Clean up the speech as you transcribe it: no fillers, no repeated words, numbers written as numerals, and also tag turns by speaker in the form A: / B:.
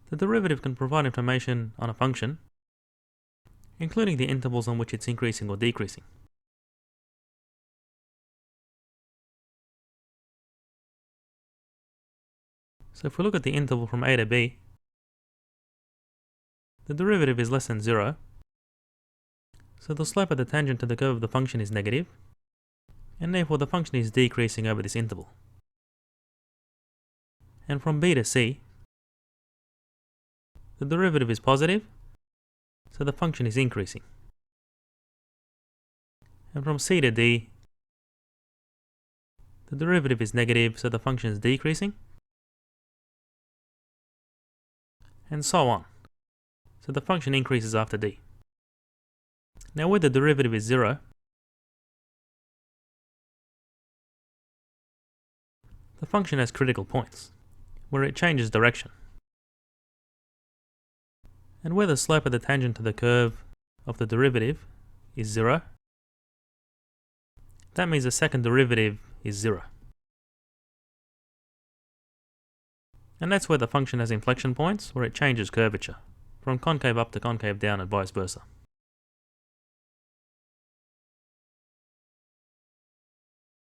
A: The derivative can provide information on a function, including the intervals on which it's increasing or decreasing. So if we look at the interval from a to b, the derivative is less than 0, so the slope of the tangent to the curve of the function is negative, and therefore the function is decreasing over this interval. And from b to c, the derivative is positive, so the function is increasing. And from c to d, the derivative is negative, so the function is decreasing, and so on. So the function increases after d. Now where the derivative is 0, the function has critical points, where it changes direction. And where the slope of the tangent to the curve of the derivative is 0, that means the second derivative is 0. And that's where the function has inflection points, where it changes curvature, from concave up to concave down and vice versa.